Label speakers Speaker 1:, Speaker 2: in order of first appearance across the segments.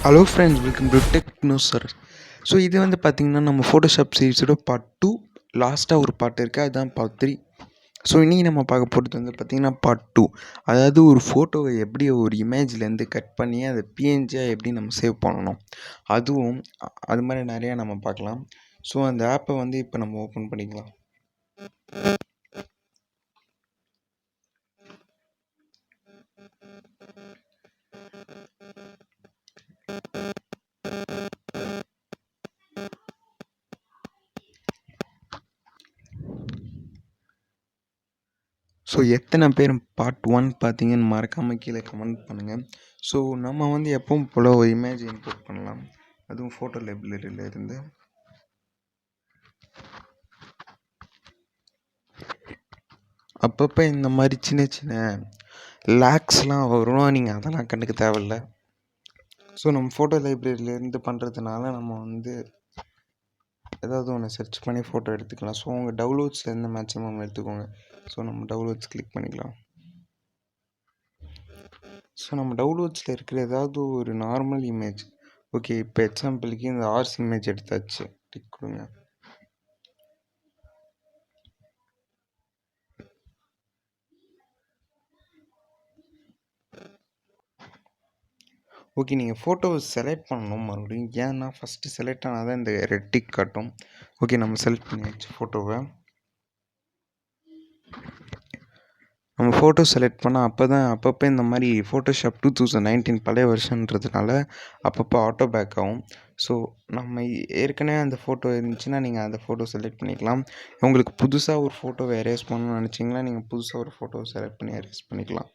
Speaker 1: Hello friends, welcome to Techno sir. So இது வந்து பார்த்திங்கன்னா நம்ம ஃபோட்டோஷாப் சீரிஸோட part 2 லாஸ்ட்டாக ஒரு பாட்டு இருக்குது, அதுதான் part 3. ஸோ இன்றைக்கி நம்ம பார்க்க போகிறது வந்து பார்த்திங்கன்னா part 2. அதாவது ஒரு ஃபோட்டோவை எப்படி ஒரு இமேஜ்லேருந்து கட் பண்ணி அதை பிஎன்ஜியாக எப்படி நம்ம சேவ் பண்ணணும், அதுவும் அது மாதிரி நிறையா நம்ம பார்க்கலாம். ஸோ அந்த ஆப்பை வந்து இப்போ நம்ம ஓப்பன் பண்ணிக்கலாம். ஸோ எத்தனை பேர் part 1 பார்த்தீங்கன்னு மறக்காமல் கீழே கமெண்ட் பண்ணுங்கள். ஸோ நம்ம வந்து எப்பவும் போல் ஒரு இமேஜ் இம்போர்ட் பண்ணலாம், அதுவும் ஃபோட்டோ லைப்ரரியிலேருந்து. அப்பப்போ இந்த மாதிரி சின்ன சின்ன லேக்ஸ்லாம் வரும், நீங்கள் அதெல்லாம் கண்டுக்க தேவையில்ல. ஸோ நம்ம ஃபோட்டோ லைப்ரரியிலேருந்து பண்ணுறதுனால நம்ம வந்து ஏதாவது ஒன்று சர்ச் பண்ணி ஃபோட்டோ எடுத்துக்கலாம். ஸோ உங்கள் டவுன்லோட்ஸ்லேருந்து மேக்ஸிமம் எடுத்துக்கோங்க. ஸோ நம்ம டவுன்லோட்ஸ் கிளிக் பண்ணிக்கலாம். ஸோ நம்ம டவுன்லோட்ஸில் இருக்கிற ஏதாவது ஒரு நார்மல் இமேஜ், ஓகே இப்போ எக்ஸாம்பிளுக்கு இந்த ஆர்ஸ் இமேஜ் எடுத்தாச்சு, டிக் கொடுங்க. ஓகே, நீங்கள் ஃபோட்டோவை செலக்ட் பண்ணணும் மறுபடியும். ஏன்னா ஃபஸ்ட்டு செலக்ட் ஆனால் தான் இந்த ரெட் டிக் காட்டும். ஓகே, நம்ம செலக்ட் பண்ணியாச்சு ஃபோட்டோவை. நம்ம ஃபோட்டோ செலக்ட் பண்ணால் அப்பப்போ இந்த மாதிரி ஃபோட்டோஷாப் 2019 பழைய வருஷன்றதுனால அப்பப்போ ஆட்டோ பேக் ஆகும். ஸோ நம்ம ஏற்கனவே அந்த ஃபோட்டோ இருந்துச்சுன்னா நீங்கள் அந்த ஃபோட்டோ செலக்ட் பண்ணிக்கலாம். உங்களுக்கு புதுசாக ஒரு ஃபோட்டோவை எரேஸ் பண்ணணும்னு நினச்சிங்கன்னா நீங்கள் புதுசாக ஒரு ஃபோட்டோவை செலக்ட் பண்ணி எரேஸ் பண்ணிக்கலாம்.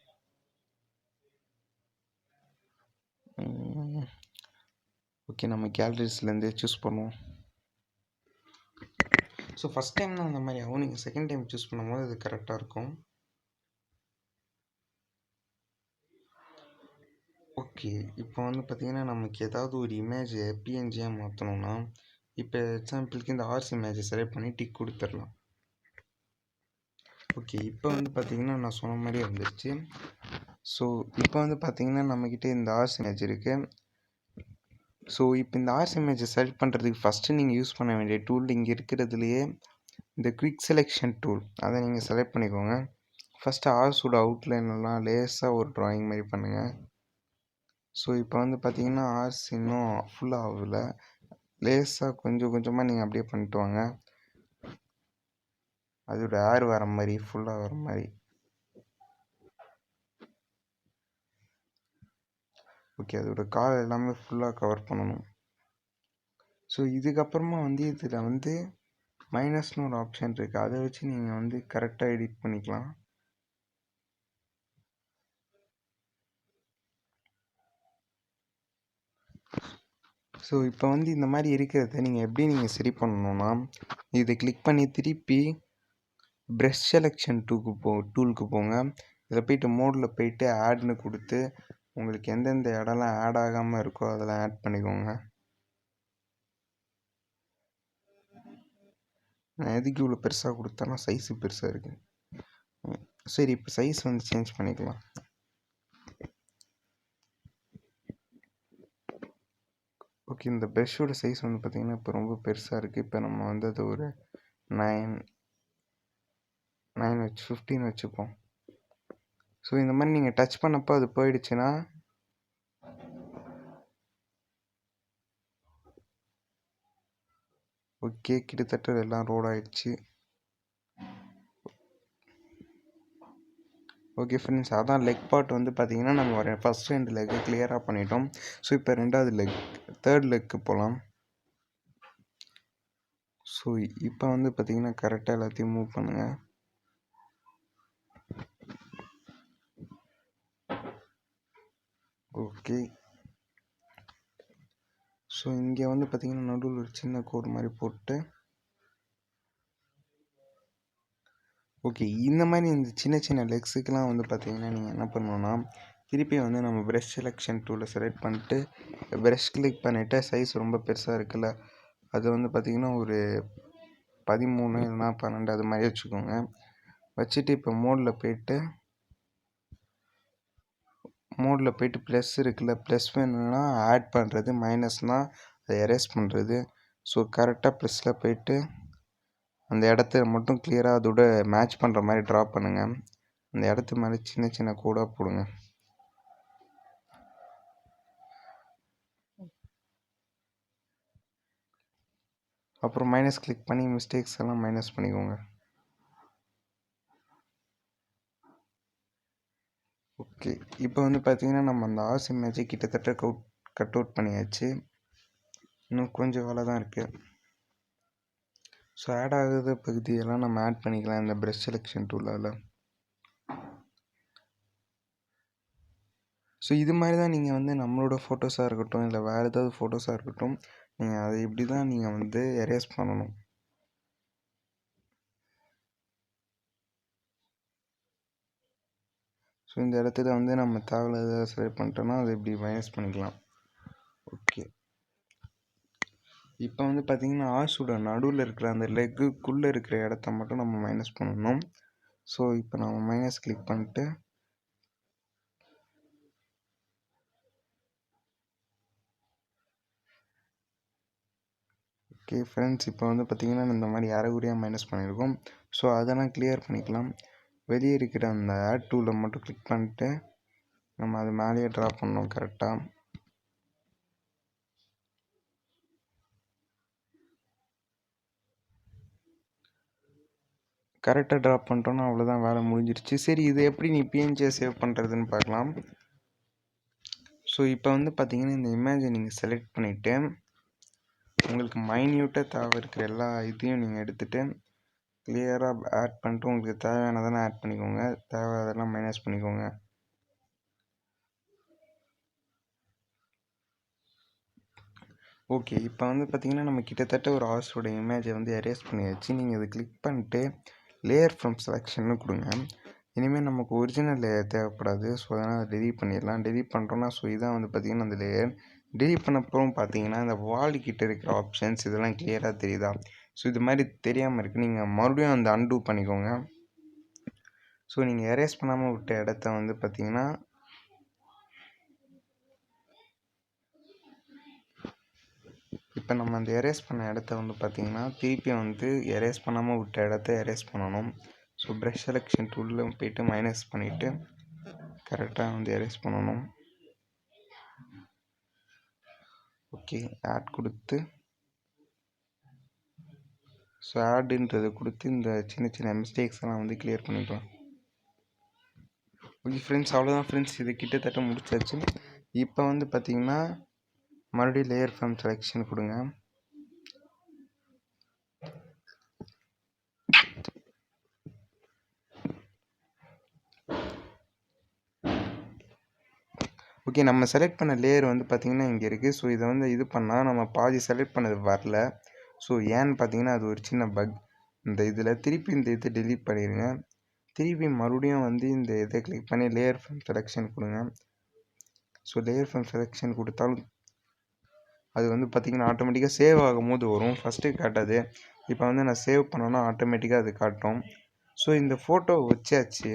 Speaker 1: ஓகே, நம்ம கேலரிஸ்லேருந்தே சூஸ் பண்ணுவோம். ஸோ ஃபஸ்ட் டைம் தான் அந்த மாதிரி ஆகும், நீங்கள் செகண்ட் டைம் சூஸ் பண்ணும்போது அது கரெக்டாக இருக்கும். ஓகே, இப்போ வந்து பார்த்திங்கன்னா நமக்கு ஏதாவது ஒரு இமேஜை பிஎன்ஜியாக மாற்றணும்னா, இப்போ எக்ஸாம்பிளுக்கு இந்த ஆர்ஸ் இமேஜை செலக்ட் பண்ணி டிக் கொடுத்துடலாம். ஓகே, இப்போ வந்து பார்த்திங்கன்னா நான் சொன்ன மாதிரியே வந்துருச்சு. ஸோ இப்போ வந்து பார்த்திங்கன்னா நம்மக்கிட்ட இந்த ஆர்ஸ் இமேஜ் இருக்குது. ஸோ இப்போ இந்த ஆர்ஸ் இமேஜை செலக்ட் பண்ணுறதுக்கு ஃபஸ்ட்டு நீங்கள் யூஸ் பண்ண வேண்டிய டூல் இங்கே இருக்கிறதுலையே இந்த குவிக் செலெக்ஷன் டூல், அதை நீங்கள் செலக்ட் பண்ணிக்கோங்க. ஃபஸ்ட்டு ஆர்ஸோட அவுட்லைன்லாம் லேஸாக ஒரு ட்ராயிங் மாதிரி பண்ணுங்கள். ஸோ இப்போ வந்து பார்த்திங்கன்னா ஆர்ஸ் இன்னும் ஃபுல்லாக ஆகலை, லேஸாக கொஞ்சம் கொஞ்சமாக நீங்கள் அப்படியே பண்ணிட்டு வாங்க. அதோட ஏர் வர மாதிரி, ஃபுல்லாக வர மாதிரி. ஓகே, அதோட கால் எல்லாமே ஃபுல்லாக கவர் பண்ணணும். ஸோ இதுக்கப்புறமா வந்து இதில் வந்து மைனஸ்னு ஒரு ஆப்ஷன் இருக்குது, அதை வச்சு நீங்கள் வந்து கரெக்டாக எடிட் பண்ணிக்கலாம். ஸோ இப்போ வந்து இந்த மாதிரி இருக்கிறத நீங்கள் சரி பண்ணணுன்னா, இதை கிளிக் பண்ணி திருப்பி ப்ரஷ் செலெக்ஷன் டூலுக்கு போங்க. இதில் போய்ட்டு மோடில் போய்ட்டு ஆட்னு கொடுத்து உங்களுக்கு எந்தெந்த இடம்லாம் ஆட் ஆகாமல் இருக்கோ அதெல்லாம் ஆட் பண்ணிக்கோங்க. நான் எதுக்கு இவ்வளோ பெருசாக கொடுத்தேன்னா சைஸு பெருசாக இருக்குது. சரி, இப்போ சைஸ் வந்து சேஞ்ச் பண்ணிக்கலாம். ஓகே, இந்த ப்ரஷ்ஷோட சைஸ் வந்து பார்த்திங்கன்னா இப்போ ரொம்ப பெருசாக இருக்குது. இப்போ நம்ம வந்து அது ஒரு 9 வச்சு 15 வச்சுப்போம். ஸோ இந்த மாதிரி நீங்கள் டச் பண்ணப்போ அது போயிடுச்சுன்னா ஓகே, கிட்டத்தட்ட எல்லாம் ரோட் ஆகிடுச்சு. ஓகே ஃப்ரெண்ட்ஸ், அதான் லெக் பார்ட் வந்து பார்த்திங்கன்னா நம்ம ஃபஸ்ட் 2 லெக்கு கிளியராக பண்ணிட்டோம். ஸோ இப்போ 2வது தேர்ட் லெக்கு போகலாம். ஸோ இப்போ வந்து பார்த்திங்கன்னா கரெக்டாக எல்லாத்தையும் மூவ் பண்ணுங்கள். ஓகே, ஸோ இங்கே வந்து பார்த்திங்கன்னா நடுவில் ஒரு சின்ன கோடு மாதிரி போட்டு, ஓகே இந்த மாதிரி இந்த சின்ன சின்ன லெக்ஸுக்கெலாம் வந்து பார்த்திங்கன்னா நீங்கள் என்ன பண்ணணுன்னா, திருப்பி வந்து நம்ம ப்ரஷ் செலெக்ஷன் டூலை செலக்ட் பண்ணிட்டு ப்ரஷ் கிளிக் பண்ணிவிட்டு சைஸ் ரொம்ப பெருசாக இருக்குல்ல, அது வந்து பார்த்திங்கன்னா ஒரு 13 இல்லைனா 12 அது மாதிரி வச்சுக்கோங்க. வச்சுட்டு இப்போ மோடில் போய்ட்டு மோடில் போய்ட்டு ப்ளஸ் இருக்குல்ல, ப்ளஸ் வேணும்னா ஆட் பண்ணுறது, மைனஸ்னால் அதை எரேஸ் பண்ணுறது. ஸோ கரெக்டாக ப்ளஸில் போய்ட்டு அந்த இடத்த மட்டும் கிளியராக அதோட மேட்ச் பண்ணுற மாதிரி ட்ரா பண்ணுங்கள். அந்த இடத்து மேலே சின்ன சின்ன கோடாக போடுங்க. அப்புறம் மைனஸ் கிளிக் பண்ணி மிஸ்டேக்ஸ் எல்லாம் மைனஸ் பண்ணிக்கோங்க. ஓகே, இப்போ வந்து பார்த்தீங்கன்னா நம்ம அந்த ஆர்ஸ் இமேஜை கிட்டத்தட்ட கட் அவுட் பண்ணியாச்சு. இன்னும் கொஞ்சம் வேலை தான் இருக்குது. ஸோ ஆட் ஆகுத பகுதியெல்லாம் நம்ம ஆட் பண்ணிக்கலாம் இந்த ப்ரஷ் செலெக்ஷன் டூலால். ஸோ இது மாதிரி தான் நீங்கள் வந்து நம்மளோட ஃபோட்டோஸாக இருக்கட்டும், இல்லை வேறு ஏதாவது ஃபோட்டோஸாக இருக்கட்டும், நீங்கள் அதை இப்படி தான் நீங்கள் வந்து எரேஸ் பண்ணணும். ஸோ இந்த இடத்துல வந்து நம்ம தேவையில்லாத செலக்ட் பண்ணிட்டோம்னா அதை இப்படி மைனஸ் பண்ணிக்கலாம். ஓகே, இப்போ வந்து பார்த்திங்கன்னா ஆர்ஸோட நடுவில் இருக்கிற அந்த லெக்குக்குள்ளே இருக்கிற இடத்த மட்டும் நம்ம மைனஸ் பண்ணணும். ஸோ இப்போ நம்ம மைனஸ் கிளிக் பண்ணிட்டு ஓகே ஃப்ரெண்ட்ஸ், இப்போ வந்து பார்த்திங்கன்னா இந்த மாதிரி அரைகுறையாக மைனஸ் பண்ணியிருக்கோம். ஸோ அதெல்லாம் கிளியர் பண்ணிக்கலாம். வெளியே இருக்கிற அந்த ஆட் டூலை மட்டும் கிளிக் பண்ணிட்டு நம்ம அது மேலேயே ட்ரா பண்ணணும். கரெக்டாக ட்ரா பண்ணிட்டோன்னா அவ்வளோதான், வேலை முடிஞ்சிருச்சு. சரி, இது எப்படி நீ பிஎன்ஜியை சேவ் பண்ணுறதுன்னு பார்க்கலாம். ஸோ இப்போ வந்து பார்த்திங்கன்னா இந்த இமேஜை நீங்கள் செலக்ட் பண்ணிவிட்டு உங்களுக்கு மைன்யூட்டாக தேவை இருக்கிற எல்லா இதையும் நீங்கள் எடுத்துகிட்டு கிளியராக ஆட் பண்ணிட்டு உங்களுக்கு தேவையானதெல்லாம் ஆட் பண்ணிக்கோங்க, தேவையானதெல்லாம் மைனஸ் பண்ணிக்கோங்க. ஓகே, இப்போ வந்து பார்த்திங்கன்னா நம்ம கிட்டத்தட்ட ஒரு ஆர்ஸோட இமேஜை வந்து எரேஸ் பண்ணியாச்சு. நீங்கள் இதை கிளிக் பண்ணிட்டு லேயர் ஃப்ரம் செலெக்ஷன்னு கொடுங்க. இனிமேல் நமக்கு ஒரிஜினல் லேயர் தேவைப்படாது. ஸோ அதனால் டெலீட் பண்ணிடலாம். டெலீட் பண்ணுறோன்னா ஸோ இதான் வந்து பார்த்திங்கன்னா அந்த லேயர். டெலீட் பண்ணப்பறம் பார்த்தீங்கன்னா இந்த வால் கிட்ட இருக்கிற ஆப்ஷன்ஸ் இதெல்லாம் கிளியராக தெரியுதா? ஸோ இது மாதிரி தெரியாமல் இருக்குது. நீங்கள் மறுபடியும் அந்த அன்டூ பண்ணிக்கோங்க. ஸோ நீங்கள் எரேஸ் பண்ணாமல் விட்ட இடத்த வந்து பார்த்திங்கன்னா இப்போ நம்ம அந்த எரேஸ் பண்ண இடத்த வந்து பார்த்திங்கன்னா திருப்பி வந்து எரேஸ் பண்ணாமல் விட்ட இடத்த எரேஸ் பண்ணணும். ஸோ ப்ரஷ் செலெக்ஷன் டூலில் போய்ட்டு மைனஸ் பண்ணிவிட்டு கரெக்டாக வந்து எரேஸ் பண்ணணும். ஓகே, ஆட் கொடுத்து ஸோ ஆடுன்றதை கொடுத்து இந்த சின்ன சின்ன மிஸ்டேக்ஸ் எல்லாம் வந்து கிளியர் பண்ணிக்கலாம். ஓகே ஃப்ரெண்ட்ஸ், அவ்வளோதான் ஃப்ரெண்ட்ஸ், இது கிட்டத்தட்ட முடிச்சாச்சு. இப்போ வந்து பார்த்திங்கன்னா மறுபடியும் லேயர் ஃப்ரம் செலெக்ஷன் கொடுங்க. ஓகே, நம்ம செலக்ட் பண்ண லேயர் வந்து பார்த்திங்கன்னா இங்கே இருக்குது. ஸோ இதை வந்து இது பண்ணால் நம்ம பாதி செலக்ட் பண்ணது வரல. ஸோ ஏன்னு பார்த்தீங்கன்னா அது ஒரு சின்ன பக். இந்த இதில் திருப்பி இந்த இதை டெலீட் பண்ணிடுங்க. திருப்பி மறுபடியும் வந்து இந்த இதை கிளிக் பண்ணி லேயர் ஃப்ரம் செலெக்ஷன் கொடுங்க. ஸோ லேயர் ஃப்ரம் செலெக்ஷன் கொடுத்தாலும் அது வந்து பார்த்திங்கன்னா ஆட்டோமேட்டிக்காக சேவ் ஆகும் போது வரும். ஃபஸ்ட்டு காட்டாது. இப்போ வந்து நான் சேவ் பண்ணோன்னா ஆட்டோமேட்டிக்காக அது காட்டும். ஸோ இந்த ஃபோட்டோ வச்சாச்சு.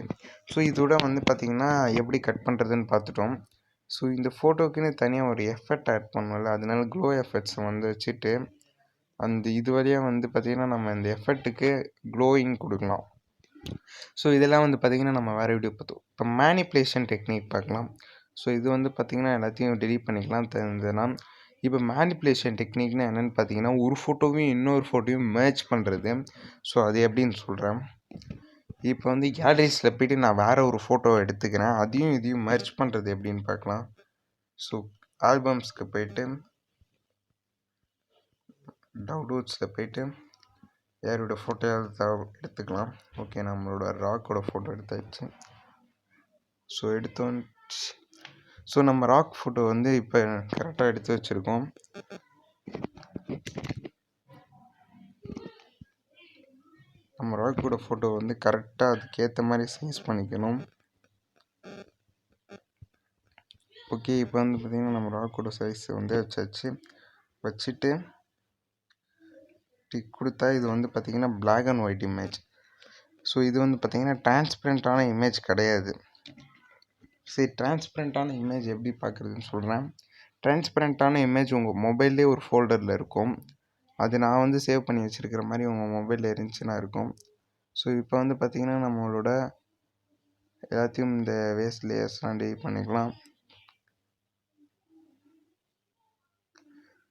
Speaker 1: ஸோ இதோட வந்து பார்த்திங்கன்னா எப்படி கட் பண்ணுறதுன்னு பார்த்துட்டோம். ஸோ இந்த ஃபோட்டோக்குன்னு தனியாக ஒரு எஃபெக்ட் ஆட் பண்ணல, அதனால க்ளோ எஃபெக்ட்ஸை வந்து வச்சுட்டு அந்த இது வழியாக வந்து பார்த்திங்கன்னா நம்ம இந்த எஃபெக்ட்டுக்கு க்ளோயிங் கொடுக்கலாம். ஸோ இதெல்லாம் வந்து பார்த்திங்கன்னா நம்ம வேறு வீடியோ பார்த்தோம். இப்போ மேனிப்புலேஷன் டெக்னிக் பார்க்கலாம். ஸோ இது வந்து பார்த்திங்கன்னா எல்லாத்தையும் டெலீட் பண்ணிக்கலாம் தெரிஞ்சதுன்னா. இப்போ மேனிப்புலேஷன் டெக்னிக்னால் என்னென்னு பார்த்தீங்கன்னா ஒரு ஃபோட்டோவையும் இன்னொரு ஃபோட்டோவையும் மேட்ச் பண்ணுறது. ஸோ அது எப்படின்னு சொல்கிறேன். இப்போ வந்து கேலரிஸில் போய்ட்டு நான் வேறு ஒரு ஃபோட்டோவை எடுத்துக்கிறேன், அதையும் இதையும் மெர்ஜ் பண்ணுறது எப்படின்னு பார்க்கலாம். ஸோ ஆல்பம்ஸ்க்கு போய்ட்டு டவுன்லோட்ஸில் போய்ட்டு யாரோட ஃபோட்டோ எடுத்துக்கலாம். ஓகே, நம்மளோட ராக்கோட ஃபோட்டோ எடுத்தாச்சு. ஸோ எடுத்தோம். ஸோ நம்ம ராக் ஃபோட்டோ வந்து இப்போ கரெக்டாக எடுத்து வச்சுருக்கோம். நம்ம ராக்கோட ஃபோட்டோ வந்து கரெக்டாக அதுக்கேற்ற மாதிரி சைஸ் பண்ணிக்கணும். ஓகே, இப்போ வந்து பார்த்திங்கன்னா நம்ம ராக்கோட சைஸ் வந்து வச்சாச்சு. வச்சுட்டு டிக் கொடுத்தா இது வந்து பார்த்திங்கன்னா black and white image. So இது வந்து பார்த்திங்கன்னா டிரான்ஸ்பரண்ட்டான இமேஜ் கிடையாது. சரி, டிரான்ஸ்பரண்ட்டான இமேஜ் எப்படி பார்க்குறதுன்னு சொல்கிறேன். டிரான்ஸ்பரண்ட்டான இமேஜ் உங்கள் மொபைல்லே ஒரு ஃபோல்டரில் இருக்கும். அது நான் வந்து சேவ் பண்ணி வச்சுருக்கிற மாதிரி உங்கள் மொபைலில் இருந்துச்சுன்னா இருக்கும். ஸோ இப்போ வந்து பார்த்திங்கன்னா நம்மளோட எல்லாத்தையும் இந்த வேஸ்ட் லேயர்ஸ்லாம் டெலிட் பண்ணிக்கலாம்.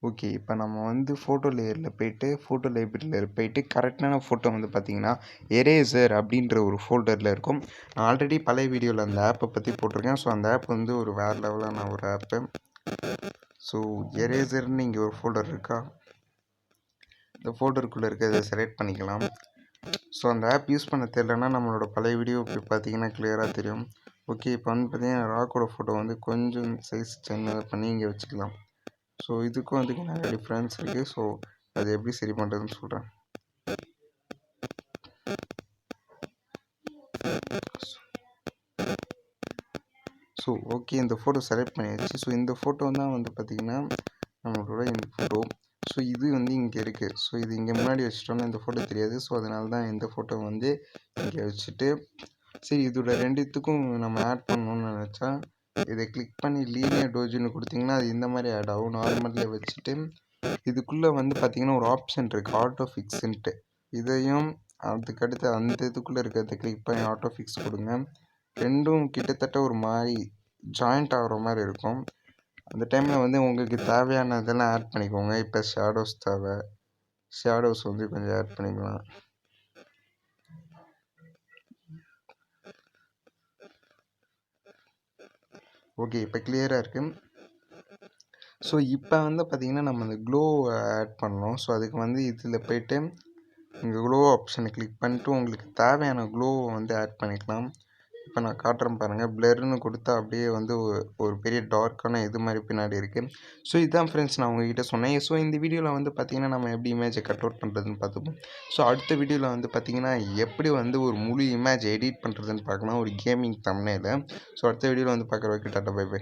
Speaker 1: ஓகே, இப்போ நம்ம வந்து ஃபோட்டோ லேயரில் போய்ட்டு ஃபோட்டோ லைப்ரரியில் போய்ட்டு கரெக்டான ஃபோட்டோ வந்து பார்த்திங்கன்னா எரேசர் அப்படின்ற ஒரு ஃபோல்டரில் இருக்கும். நான் ஆல்ரெடி பழைய வீடியோவில் அந்த ஆப்பை பற்றி போட்டிருக்கேன். ஸோ அந்த ஆப் வந்து ஒரு வேறு லெவலான ஒரு ஆப்பு. ஸோ எரேசர்னு இங்கே ஒரு ஃபோல்டர் இருக்கா, இந்த ஃபோல்டருக்குள்ளே இருக்கிறத செலக்ட் பண்ணிக்கலாம். ஸோ அந்த ஆப் யூஸ் பண்ண தெரியலன்னா நம்மளோட பழைய வீடியோ போய் பார்த்தீங்கன்னா கிளியராக தெரியும். ஓகே, இப்போ வந்து பார்த்திங்கன்னா ராக்கோட ஃபோட்டோ வந்து கொஞ்சம் சைஸ் சின்னதாக பண்ணி இங்கே வச்சுக்கலாம். ஸோ இதுக்கும் அதுக்கு நிறைய டிஃப்ரென்ஸ் இருக்குது. ஸோ அது எப்படி சரி பண்ணுறதுன்னு சொல்கிறேன். ஸோ ஓகே, இந்த ஃபோட்டோ செலக்ட் பண்ணியாச்சு. ஸோ இந்த ஃபோட்டோ தான் வந்து பார்த்திங்கன்னா நம்மளோட இந்த ஃபோட்டோ. ஸோ இது வந்து இங்கே இருக்குது. ஸோ இது இங்கே முன்னாடி வச்சுட்டோன்னா இந்த ஃபோட்டோ தெரியாது. ஸோ அதனால தான் இந்த ஃபோட்டோ வந்து இங்கே வச்சுட்டு, சரி இதோட ரெண்டுத்துக்கும் நம்ம ஆட் பண்ணணும்னு நினச்சா இதை கிளிக் பண்ணி லீனியர் டோஜின்னு கொடுத்திங்கன்னா அது இந்த மாதிரி ஆட் ஆகும். நார்மலில் வச்சுட்டு இதுக்குள்ளே வந்து பார்த்திங்கன்னா ஒரு ஆப்ஷன் இருக்குது, ஆட்டோ ஃபிக்ஸுன்ட்டு. இதையும் அதுக்கடுத்து அந்த இதுக்குள்ளே இருக்கிறத கிளிக் பண்ணி ஆட்டோ ஃபிக்ஸ் கொடுங்க. ரெண்டும் கிட்டத்தட்ட ஒரு மாதிரி ஜாயிண்ட் ஆகிற மாதிரி இருக்கும். அந்த டைமில் வந்து உங்களுக்கு தேவையான இதெல்லாம் ஆட் பண்ணிக்கோங்க. இப்போ ஷேடோஸ் தேவை, ஷேடோஸ் வந்து கொஞ்சம் ஆட் பண்ணிக்கலாம். ஓகே, இப்போ கிளியராக இருக்குது. ஸோ இப்போ வந்து பார்த்திங்கன்னா நம்ம அந்த க்ளோ ஆட் பண்ணணும். ஸோ அதுக்கு வந்து இதில் போய்ட்டு இங்கே க்ளோ ஆப்ஷனை கிளிக் பண்ணிட்டு உங்களுக்கு தேவையான க்ளோவை வந்து ஆட் பண்ணிக்கலாம். இப்போ நான் காட்டுறேன் பாருங்கள், பிளர்னு கொடுத்தா அப்படியே வந்து ஒரு பெரிய டார்க்கான இது மாதிரி பின்னாடி இருக்குது. ஸோ இதுதான் ஃப்ரெண்ட்ஸ் நான் உங்ககிட்ட சொன்னேன். ஸோ இந்த வீடியோவில் வந்து பார்த்திங்கன்னா நம்ம எப்படி இமேஜை கட் அவுட் பண்ணுறதுன்னு பார்த்துப்போம். ஸோ அடுத்த வீடியோவில் வந்து பார்த்திங்கன்னா எப்படி வந்து ஒரு முழு இமேஜ் எடிட் பண்ணுறதுன்னு பார்க்கலாம், ஒரு கேமிங் தம்ப்நெயில. ஸோ அடுத்த வீடியோவில் வந்து பார்க்குற வரைக்கும் டாட்டா பை பை.